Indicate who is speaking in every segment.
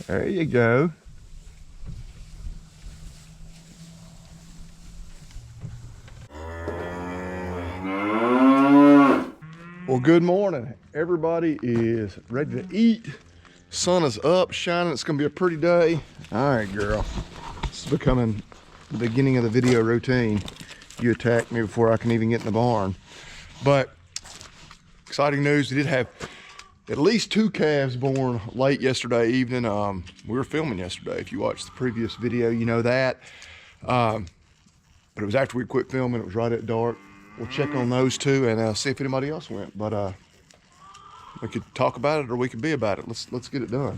Speaker 1: There you go. Well, good morning. Everybody is ready to eat. Sun is up, shining. It's gonna be a pretty day. All right, girl. This is becoming the beginning of the video routine. You attack me before I can even get in the barn. But exciting news, we did have at least 2 calves born late yesterday evening. We were filming yesterday. If you watched the previous video, you know that. But it was after we quit filming. It was right at dark. We'll check on those 2 and see if anybody else went. But we could talk about it or we could be about it. Let's get it done.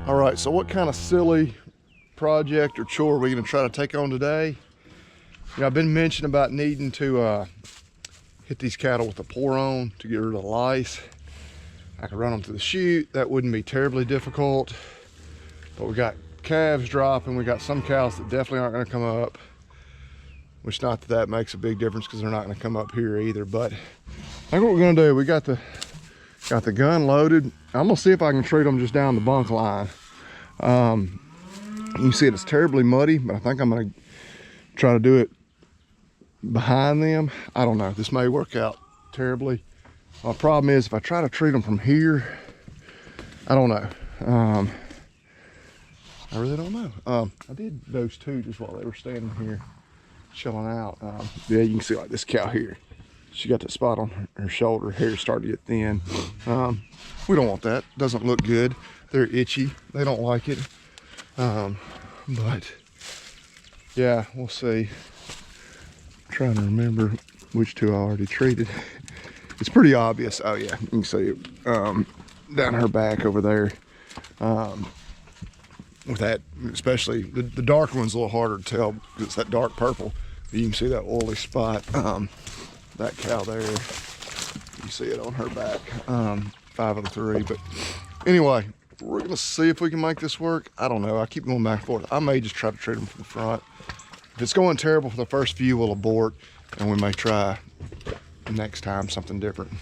Speaker 1: All right, so what kind of silly project or chore are we gonna try to take on today? You know, I've been mentioning about needing to hit these cattle with a pour-on to get rid of the lice. I could run them through the chute. That wouldn't be terribly difficult. But we got calves dropping. We got some cows that definitely aren't gonna come up. Which not that makes a big difference because they're not gonna come up here either. But I think what we're gonna do, we got the gun loaded. I'm gonna see if I can treat them just down the bunk line. You can see it's terribly muddy, but I think I'm gonna try to do it behind them. I don't know, this may work out terribly. The problem is if I try to treat them from here, I don't know. I really don't know. I did those 2 just while they were standing here chilling out. Yeah, you can see like this cow here. She got that spot on her shoulder. Hair started to get thin. We don't want that. Doesn't look good. They're itchy. They don't like it. But yeah, we'll see. I'm trying to remember which 2 I already treated. It's pretty obvious. Oh yeah, you can see it down her back over there. With that, especially the darker one's a little harder to tell because it's that dark purple. You can see that oily spot. That cow there, you see it on her back. 5 of the 3. But anyway, we're gonna see if we can make this work. I don't know. I keep going back and forth. I may just try to treat them from the front. If it's going terrible for the first few, we'll abort, and we may try next time something different.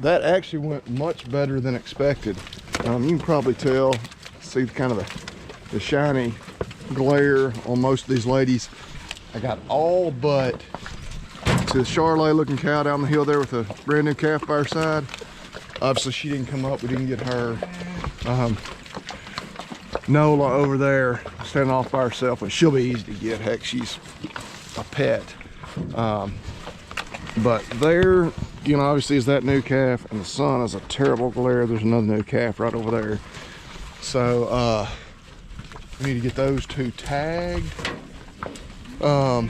Speaker 1: That actually went much better than expected. You can probably tell, see kind of the shiny glare on most of these ladies. I got all but to the Charlotte looking cow down the hill there with a brand new calf by her side. Obviously she didn't come up, we didn't get her. Nola over there standing off by herself, and she'll be easy to get. Heck, she's a pet. But there, you know, obviously is that new calf, and the sun is a terrible glare. There's another new calf right over there. So we need to get those 2 tagged. Yeah,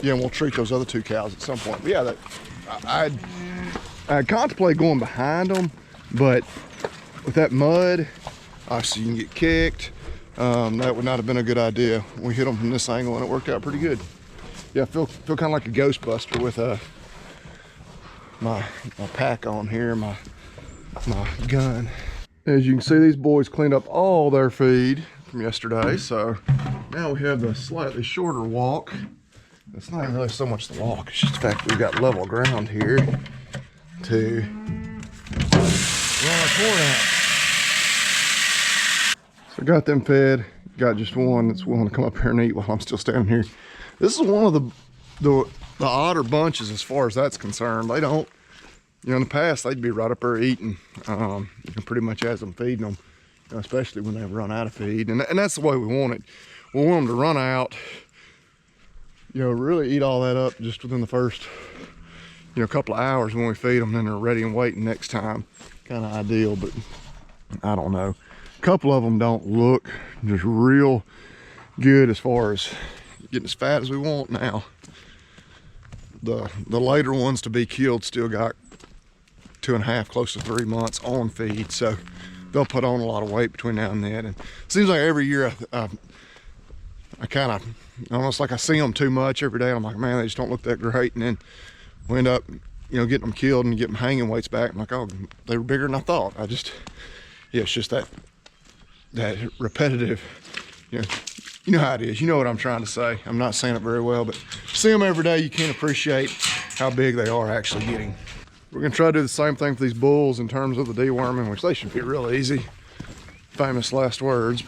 Speaker 1: and we'll treat those other 2 cows at some point. But yeah, I'd contemplate going behind them, but with that mud, obviously you can get kicked. That would not have been a good idea. We hit them from this angle and it worked out pretty good. Yeah, I feel kind of like a Ghostbuster with my pack on here, my gun. As you can see, these boys cleaned up all their feed from yesterday, so now we have the slightly shorter walk. It's not really so much the walk, it's just the fact that we've got level ground here to run our corn out. So I got them fed, got just one that's willing to come up here and eat while I'm still standing here. This is one of the odder bunches as far as that's concerned. They don't, you know, in the past they'd be right up there eating. You can pretty much as them feeding them, you know, especially when they run out of feed. And that's the way we want it. We want them to run out, you know, really eat all that up just within the first, you know, couple of hours when we feed them. Then they're ready and waiting next time. Kind of ideal, but I don't know. A couple of them don't look just real good as far as getting as fat as we want now. The later ones to be killed still got 2.5, close to 3 months on feed, so they'll put on a lot of weight between now and then. And it seems like every year I kind of almost like I see them too much every day. I'm like, man, they just don't look that great. And then we end up, you know, getting them killed and getting them hanging weights back. I'm like, oh, they were bigger than I thought. Yeah, it's just that repetitive, you know how it is. You know what I'm trying to say. I'm not saying it very well, but see them every day, you can't appreciate how big they are actually getting. We're gonna try to do the same thing for these bulls in terms of the deworming, which they should be real easy. Famous last words.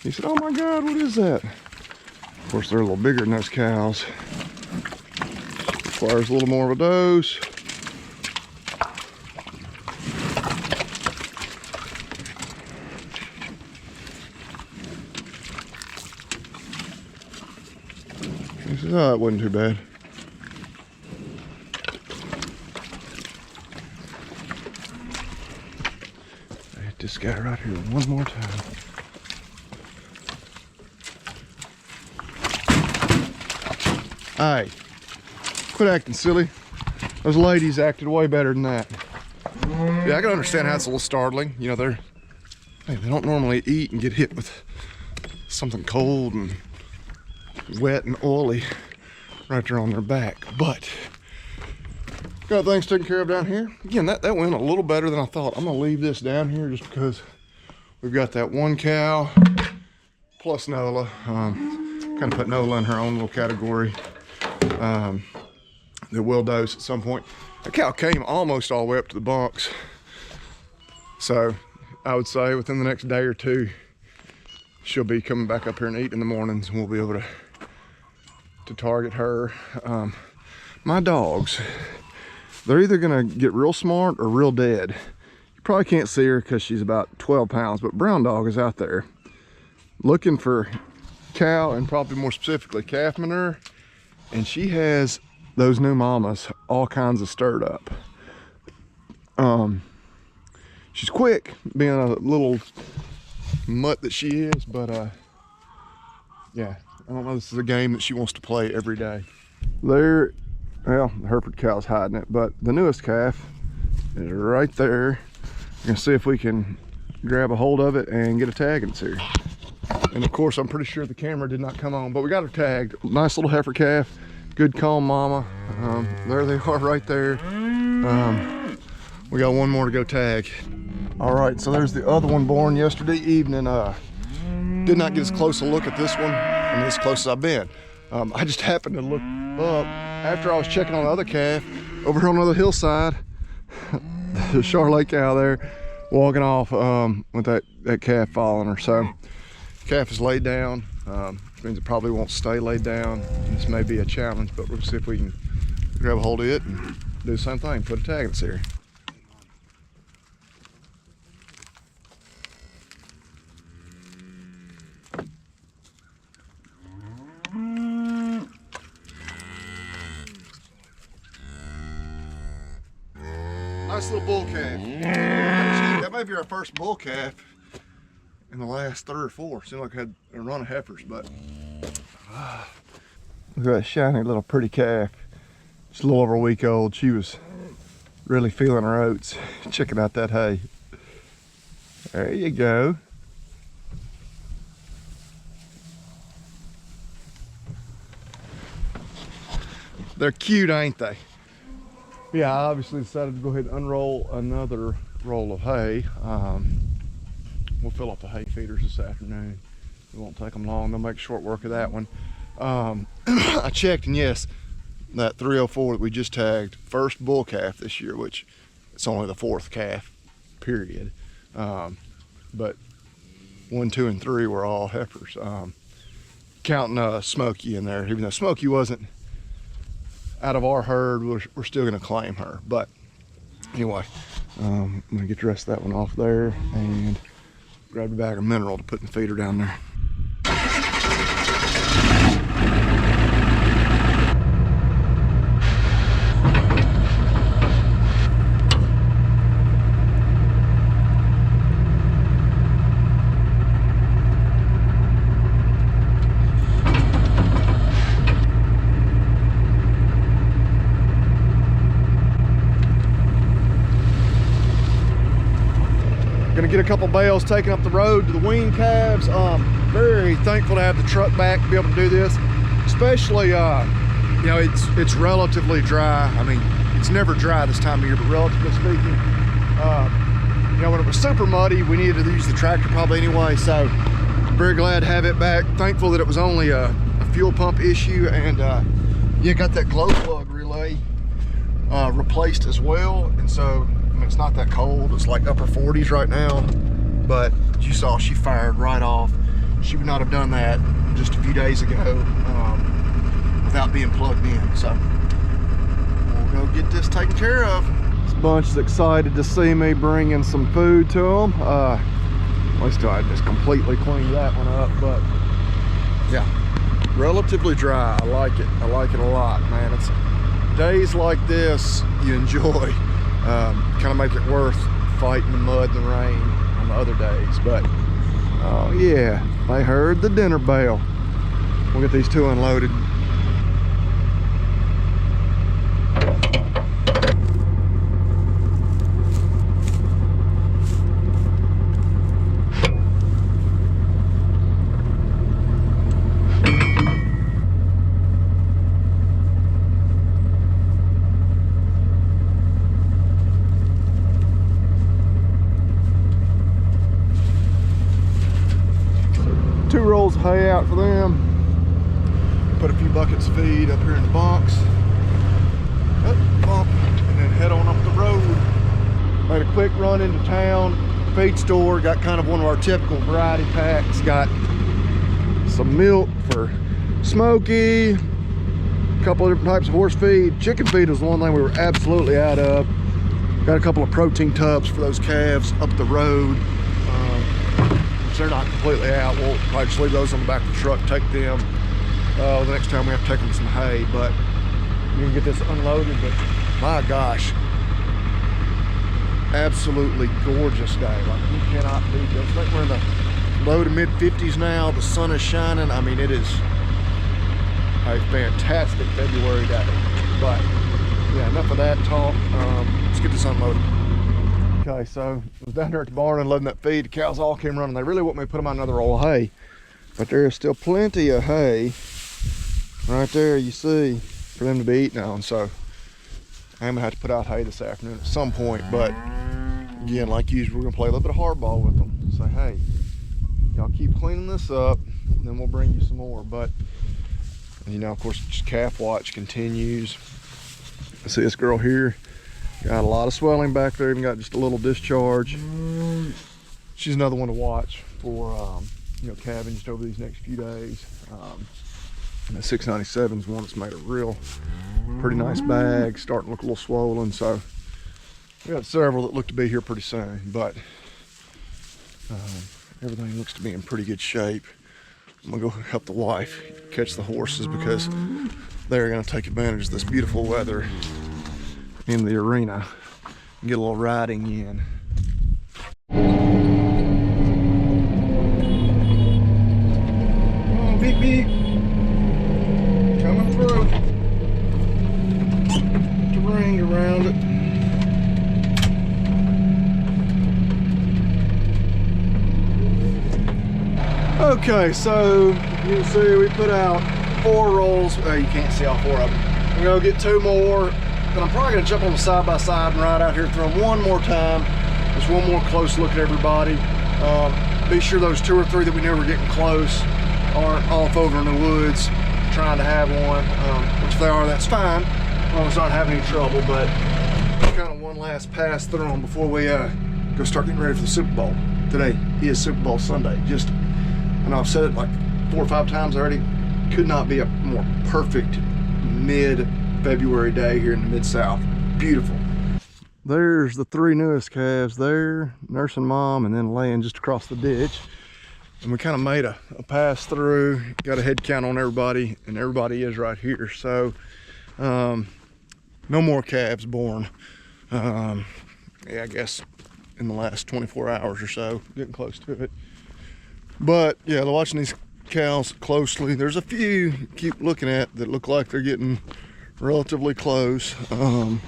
Speaker 1: He said, oh my God, what is that? Of course, they're a little bigger than those cows. Requires a little more of a dose. He says, oh, it wasn't too bad. I hit this guy right here one more time. Hey, quit acting silly. Those ladies acted way better than that. Yeah, I can understand how it's a little startling. You know, they don't normally eat and get hit with something cold and wet and oily right there on their back. But got things taken care of down here. Again, that went a little better than I thought. I'm gonna leave this down here just because we've got that one cow plus Nola. Kind of put Nola in her own little category. That will dose at some point. The cow came almost all the way up to the bunks, so I would say within the next day or two she'll be coming back up here and eating in the mornings, and we'll be able to target her. My dogs, they're either gonna get real smart or real dead. You probably can't see her because she's about 12 pounds, but Brown Dog is out there looking for cow, and probably more specifically calf manure, and she has those new mamas all kinds of stirred up. She's quick, being a little mutt that she is, but yeah, I don't know, this is a game that she wants to play every day. There, well, the Hereford cow's hiding it, but the newest calf is right there. We're gonna see if we can grab a hold of it and get a tag in here. And of course, I'm pretty sure the camera did not come on, but we got her tagged. Nice little heifer calf, good calm mama. There they are right there. We got one more to go tag. All right, so there's the other one born yesterday evening. Did not get as close a look at this one. I mean, as close as I've been. I just happened to look up after I was checking on the other calf over here on the other hillside. The Charlotte cow there walking off with that calf following her. So calf is laid down, which means it probably won't stay laid down. This may be a challenge, but we'll see if we can grab a hold of it and do the same thing, put a tag in its ear. Nice little bull calf. That may be our first bull calf in the last 3 or 4. Seemed like I had a run of heifers, but look at that shiny little pretty calf. Just a little over a week old. She was really feeling her oats, checking out that hay. There you go. They're cute, ain't they? Yeah, I obviously decided to go ahead and unroll another roll of hay. We'll fill up the hay feeders this afternoon. It won't take them long. They'll make short work of that one. I checked, and yes, that 304 that we just tagged, first bull calf this year, which it's only the 4th calf, period. But 1, 2, and 3 were all heifers. Counting Smokey in there, even though Smokey wasn't out of our herd, we're still gonna claim her. But anyway, I'm gonna get the rest of that one off there and grab a bag of mineral to put in the feeder down there. Gonna get a couple bales taken up the road to the wean calves. Very thankful to have the truck back to be able to do this, especially you know, it's relatively dry. I mean, it's never dry this time of year, but relatively speaking, you know, when it was super muddy, we needed to use the tractor probably anyway. So very glad to have it back. Thankful that it was only a fuel pump issue, and yeah, got that glow plug relay replaced as well. And so I mean, it's not that cold. It's like upper 40s right now, but you saw she fired right off. She would not have done that just a few days ago without being plugged in. So we'll go get this taken care of. This bunch is excited to see me bringing some food to them. At least I just completely cleaned that one up, but yeah, relatively dry. I like it. I like it a lot, man. It's days like this you enjoy. Kind of make it worth fighting the mud and the rain on the other days. But oh yeah, they heard the dinner bell. We'll get these two unloaded. Two rolls of hay out for them. Put a few buckets of feed up here in the box. Up, bump, and then head on up the road. Made a quick run into town. Feed store, got kind of one of our typical variety packs. Got some milk for Smokey, a couple of different types of horse feed. Chicken feed was the one thing we were absolutely out of. Got a couple of protein tubs for those calves up the road. They're not completely out. We'll probably just leave those on the back of the truck, take them the next time we have to take them some hay. But you can get this unloaded. But my gosh, absolutely gorgeous day. Like, you cannot beat this. I think we're in the low to mid 50s now. The sun is shining. I mean, it is a fantastic February day. But yeah, enough of that talk. Let's get this unloaded. Okay, so I was down there at the barn unloading that feed. The cows all came running. They really want me to put them on another roll of hay, but there is still plenty of hay right there, you see, for them to be eating on. So I'm gonna have to put out hay this afternoon at some point. But again, like usual, we're gonna play a little bit of hardball with them. Say, hey, y'all keep cleaning this up, and then we'll bring you some more. But you know, of course, just calf watch continues. See this girl here? Got a lot of swelling back there, even got just a little discharge. She's another one to watch for, you know, calving just over these next few days. And the 697 is one that's made a real pretty nice bag, starting to look a little swollen. So we got several that look to be here pretty soon, but everything looks to be in pretty good shape. I'm gonna go help the wife catch the horses because they're gonna take advantage of this beautiful weather in the arena and get a little riding in. Oh, beep beep. Coming through. Put the ring around it. Okay, so you can see we put out 4 rolls. Oh, you can't see all 4 of them. We're gonna get 2 more. But I'm probably gonna jump on the side by side and ride out here, throw them one more time. Just one more close look at everybody. Be sure those 2 or 3 that we know are getting close aren't off over in the woods trying to have one. Which if they are, that's fine, as long as it's not having any trouble. But kind of one last pass through them before we go start getting ready for the Super Bowl. Today is Super Bowl Sunday. Just, I know I've said it like 4 or 5 times already. Could not be a more perfect mid-February day here in the Mid-South. Beautiful. There's the 3 newest calves there, nursing mom, and then laying just across the ditch. And we kind of made a pass through, got a head count on everybody, and everybody is right here. So no more calves born. Yeah, I guess in the last 24 hours or so, getting close to it. But yeah, they're watching these cows closely. There's a few you keep looking at that look like they're getting relatively close. I'm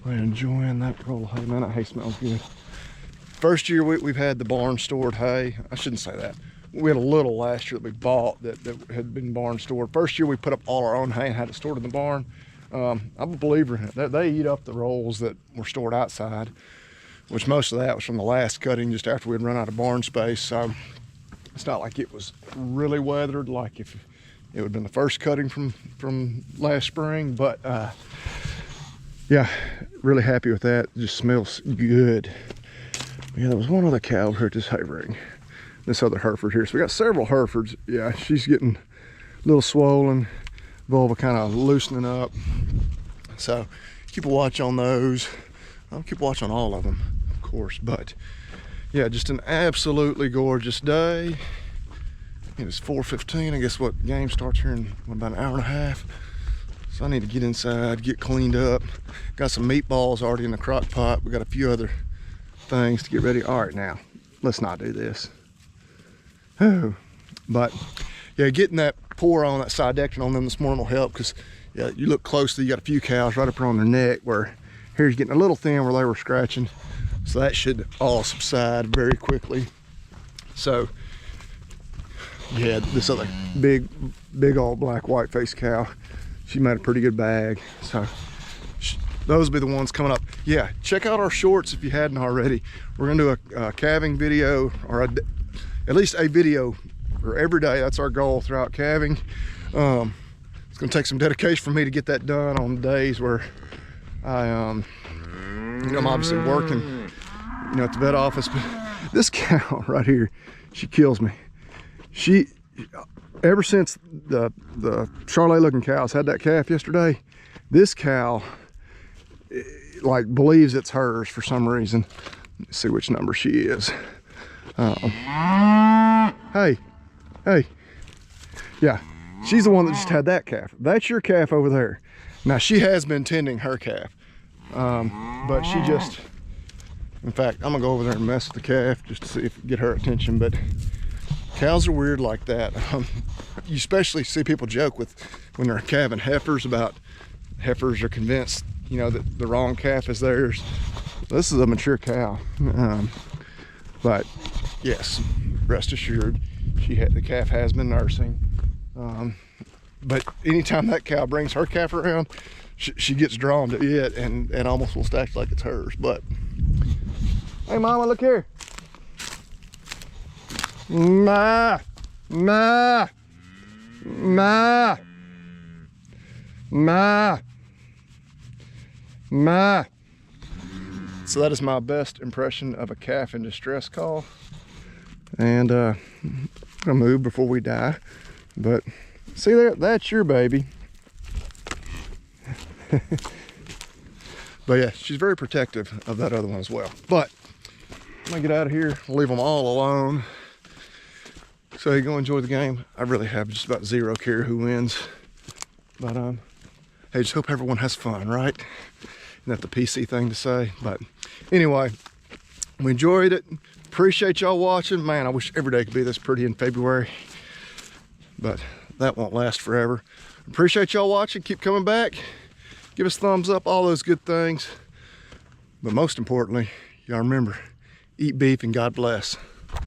Speaker 1: enjoying that roll of hay. Man, that hay smells good. First year we've had the barn stored hay. I shouldn't say that. We had a little last year that we bought that had been barn stored. First year we put up all our own hay and had it stored in the barn. I'm a believer in it. They eat up the rolls that were stored outside, which most of that was from the last cutting just after we'd run out of barn space. So it's not like it was really weathered like if it would have been the first cutting from last spring. But yeah, really happy with that. It just smells good. Yeah, there was one other cow here at this hay ring. This other Hereford here. So we got several Herefords. Yeah, she's getting a little swollen, vulva kind of loosening up. So keep a watch on those. I'll keep a watch on all of them, of course. But yeah, just an absolutely gorgeous day. It is 4:15. I guess what game starts here in about an hour and a half. So I need to get inside, get cleaned up. Got some meatballs already in the crock pot. We got a few other things to get ready. All right, now let's not do this. Oh, but yeah, getting that pour on that sidectin on them this morning will help, because yeah, you look closely, you got a few cows right up on their neck where hair's getting a little thin where they were scratching. So that should all subside very quickly. So yeah, this other big old black white faced cow, she made a pretty good bag. So those will be the ones coming up. Yeah, check out our shorts if you hadn't already. We're gonna do a calving video, or at least a video for every day. That's our goal throughout calving. It's gonna take some dedication for me to get that done on days where I'm obviously working, at the vet office. But this cow right here, she kills me. She, ever since the Charolais looking cows had that calf yesterday, this cow like believes it's hers for some reason. Let's see which number she is. Hey, yeah, she's the one that just had that calf. That's your calf over there. Now she has been tending her calf, but she just, in fact, I'm gonna go over there and mess with the calf just to see if get her attention. But cows are weird like that. You especially see people joke with when they're calving heifers about heifers are convinced, that the wrong calf is theirs. This is a mature cow. But yes, rest assured, the calf has been nursing. But anytime that cow brings her calf around, she gets drawn to it and almost will act like it's hers. But hey, mama, look here. Ma, ma, ma, ma, ma. So that is my best impression of a calf in distress call. And I'm gonna move before we die. But see there, that's your baby. But yeah, she's very protective of that other one as well. But I'm gonna get out of here, leave them all alone. So you go enjoy the game. I really have just about zero care who wins. But hey, just hope everyone has fun, right? Isn't that the PC thing to say? But anyway, we enjoyed it. Appreciate y'all watching. Man, I wish every day could be this pretty in February, but that won't last forever. Appreciate y'all watching. Keep coming back. Give us thumbs up, all those good things. But most importantly, y'all remember, eat beef and God bless.